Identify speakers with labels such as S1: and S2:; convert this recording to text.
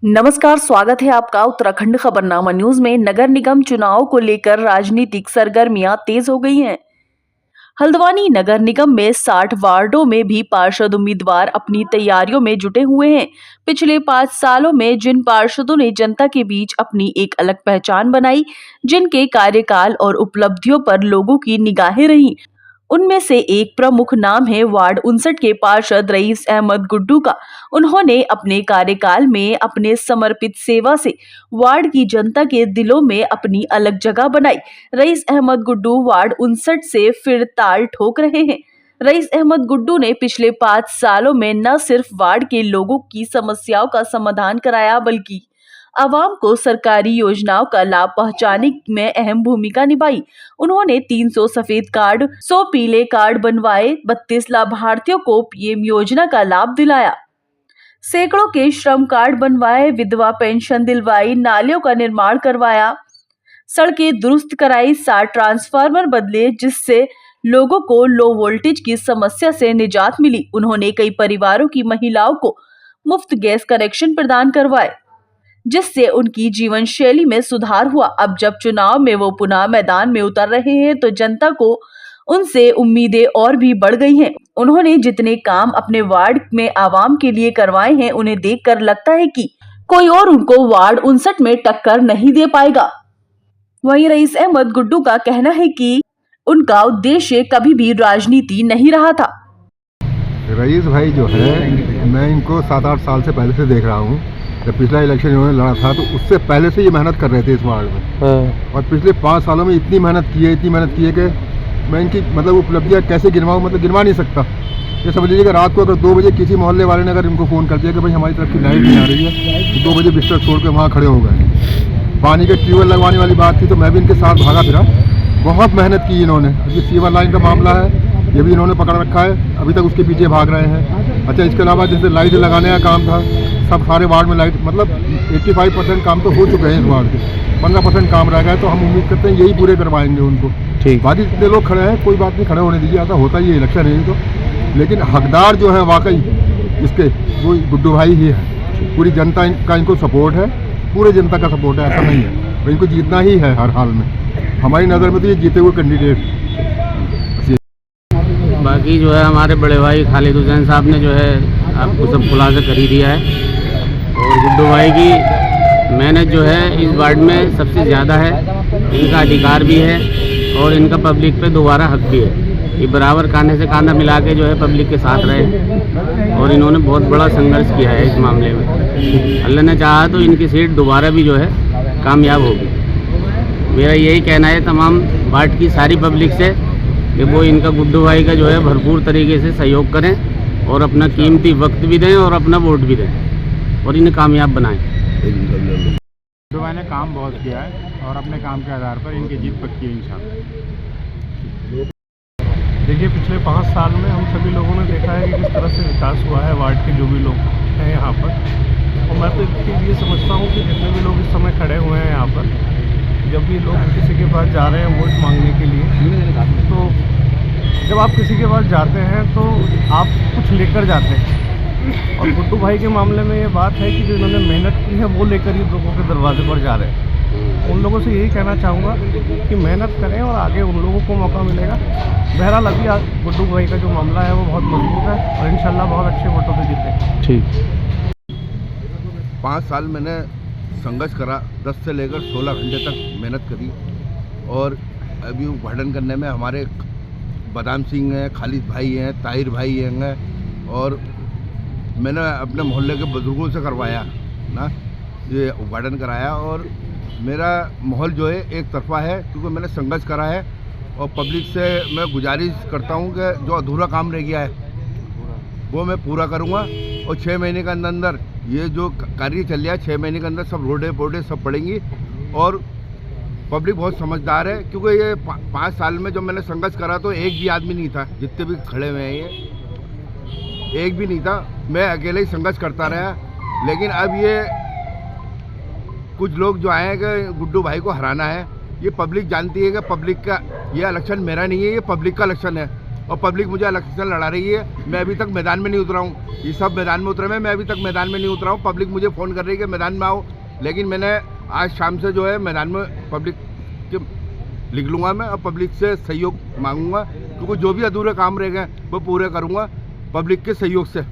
S1: नमस्कार, स्वागत है आपका उत्तराखंड खबरनामा न्यूज में। नगर निगम चुनाव को लेकर राजनीतिक सरगर्मियां तेज हो गई हैं। हल्द्वानी नगर निगम में 60 वार्डों में भी पार्षद उम्मीदवार अपनी तैयारियों में जुटे हुए हैं। पिछले 5 सालों में जिन पार्षदों ने जनता के बीच अपनी एक अलग पहचान बनाई, जिनके कार्यकाल और उपलब्धियों पर लोगों की निगाहें रहीं, उनमें से एक प्रमुख नाम है वार्ड 59 के पार्षद रईस अहमद गुड्डू का। उन्होंने अपने कार्यकाल में अपने समर्पित सेवा से वार्ड की जनता के दिलों में अपनी अलग जगह बनाई। रईस अहमद गुड्डू वार्ड 59 से फिर ताल ठोक रहे हैं। रईस अहमद गुड्डू ने पिछले 5 सालों में न सिर्फ वार्ड के लोगों की समस्याओं का समाधान कराया, बल्कि आवाम को सरकारी योजनाओं का लाभ पहुंचाने में अहम भूमिका निभाई। उन्होंने 300 सफेद कार्ड, 100 पीले कार्ड बनवाए, 32 लाभार्थियों को पीएम योजना का लाभ दिलाया, सैकड़ों के श्रम कार्ड बनवाए, विधवा पेंशन दिलवाई, नालियों का निर्माण करवाया, सड़कें दुरुस्त कराई, 60 ट्रांसफार्मर बदले, जिससे लोगों को लो वोल्टेज की समस्या से निजात मिली। उन्होंने कई परिवारों की महिलाओं को मुफ्त गैस कनेक्शन प्रदान करवाए, जिससे उनकी जीवन शैली में सुधार हुआ। अब जब चुनाव में वो पुनः मैदान में उतर रहे हैं, तो जनता को उनसे उम्मीदें और भी बढ़ गई हैं। उन्होंने जितने काम अपने वार्ड में आवाम के लिए करवाए हैं, उन्हें देखकर लगता है कि कोई और उनको वार्ड 59 में टक्कर नहीं दे पाएगा। वहीं रईस अहमद गुड्डू का कहना है कि उनका उद्देश्य कभी भी राजनीति नहीं रहा था।
S2: रईस भाई जो है, मैं इनको 7-8 साल से पहले से देख रहा हूँ। जब पिछला इलेक्शन इन्होंने लड़ा था तो उससे पहले से ये मेहनत कर रहे थे इस वार्ड में। और पिछले 5 सालों में इतनी मेहनत की है कि मैं इनकी उपलब्धियाँ कैसे गिनवाऊँ, गिनवा नहीं सकता। ये समझ लीजिए कि रात को अगर 2 बजे किसी मोहल्ले वाले ने अगर इनको फ़ोन कर दिया कि भाई हमारी तरफ की लाइट नहीं आ रही है, तो 2 बजे बिस्तर छोड़ के वहाँ खड़े हो गए। पानी के ट्यूबवेल लगवाने वाली बात थी तो मैं भी इनके साथ भागा फिरा। बहुत मेहनत की इन्होंने। ये सीवर लाइन का मामला है, ये भी इन्होंने पकड़ रखा है, अभी तक उसके पीछे भाग रहे हैं। अच्छा, इसके अलावा जैसे लाइट लगाने का काम था, सब सारे वार्ड में लाइट 85% काम तो हो चुके हैं इस वार्ड के। 15% काम रह गया है, तो हम उम्मीद करते हैं यही पूरे करवाएंगे उनको। ठीक, बाकी जितने लोग खड़े हैं, कोई बात नहीं, खड़े होने दीजिए, ऐसा होता ही है, इलेक्शन है तो। लेकिन हकदार जो है वाकई इसके, वो गुड्डू भाई ही है। पूरी जनता का इनको सपोर्ट है, पूरे जनता का सपोर्ट है, ऐसा नहीं है। तो इनको जीतना ही है हर हाल में। हमारी नज़र में तो ये जीते हुए कैंडिडेट।
S3: बाकी जो है हमारे बड़े भाई खालिद हुसैन साहब ने जो है आपको सब खुलासा कर ही दिया है। और गुड्डू भाई की मेहनत जो है इस वार्ड में सबसे ज़्यादा है। इनका अधिकार भी है और इनका पब्लिक पे दोबारा हक भी है। ये बराबर कांधे से कांधा मिला के जो है पब्लिक के साथ रहे और इन्होंने बहुत बड़ा संघर्ष किया है इस मामले में। अल्लाह ने चाहा तो इनकी सीट दोबारा भी जो है कामयाब होगी। मेरा यही कहना है तमाम वार्ड की सारी पब्लिक से कि वो इनका गुड्डू भाई का जो है भरपूर तरीके से सहयोग करें और अपना कीमती वक्त भी दें और अपना वोट भी दें और इन्हें कामयाब बनाएं।
S4: गुड्डू भाई ने काम बहुत किया है और अपने काम के आधार पर इनकी जीत पक्की है इंशाल्लाह। देखिए, पिछले 5 साल में हम सभी लोगों ने देखा है कि किस तरह से विकास हुआ है वार्ड के जो भी लोग हैं यहाँ पर। और मैं तो इसके लिए समझता हूँ कि जितने भी लोग इस समय खड़े हुए हैं यहाँ पर, जब भी लोग किसी के पास जा रहे हैं वोट मांगने के लिए, तो जब आप किसी के पास जाते हैं तो आप कुछ लेकर जाते हैं। और गुड्डू भाई के मामले में ये बात है कि जो इन्होंने मेहनत की है वो लेकर ही लोगों के दरवाजे पर जा रहे हैं। उन लोगों से यही कहना चाहूँगा कि मेहनत करें और आगे उन लोगों को मौका मिलेगा। बहरहाल अभी गुड्डू भाई का जो मामला है वो बहुत मजबूत है और इंशाल्लाह बहुत अच्छे वोटों से जीते।
S3: ठीक।
S2: 5 साल मैंने संघर्ष करा, 10 से लेकर 16 घंटे तक मेहनत करी। और अभी वर्णन करने में हमारे बादाम सिंह हैं, खालिद भाई हैं, ताहिर भाई हैं, और मैंने अपने मोहल्ले के बुजुर्गों से करवाया ना, ये वार्डन कराया। और मेरा माहौल जो है एक तरफा है, क्योंकि मैंने संघर्ष करा है। और पब्लिक से मैं गुजारिश करता हूँ कि जो अधूरा काम रह गया है वो मैं पूरा करूँगा। और 6 महीने के अंदर अंदर ये जो कार्य चल रहा है, 6 महीने के अंदर सब रोडें पोडें सब पड़ेंगी। और पब्लिक बहुत समझदार है, क्योंकि ये 5 साल में जब मैंने संघर्ष करा तो एक भी आदमी नहीं था, जितने भी खड़े हुए हैं ये एक भी नहीं था। मैं अकेले ही संघर्ष करता रहा। लेकिन अब ये कुछ लोग जो आए हैं कि गुड्डू भाई को हराना है, ये पब्लिक जानती है कि पब्लिक का ये इलेक्शन मेरा नहीं है, ये पब्लिक का इलेक्शन है। और पब्लिक मुझे इलेक्शन लड़ा रही है। मैं अभी तक मैदान में नहीं उतरा हूँ, ये सब मैदान में उतरे हैं, मैं अभी तक मैदान में नहीं उतरा हूँ। पब्लिक मुझे फ़ोन कर रही है कि मैदान में आओ, लेकिन मैंने आज शाम से जो है मैदान में पब्लिक के लिख लूँगा मैं और पब्लिक से सहयोग मांगूंगा, क्योंकि जो भी अधूरे काम रह गए वो पूरे करूँगा पब्लिक के सहयोग से।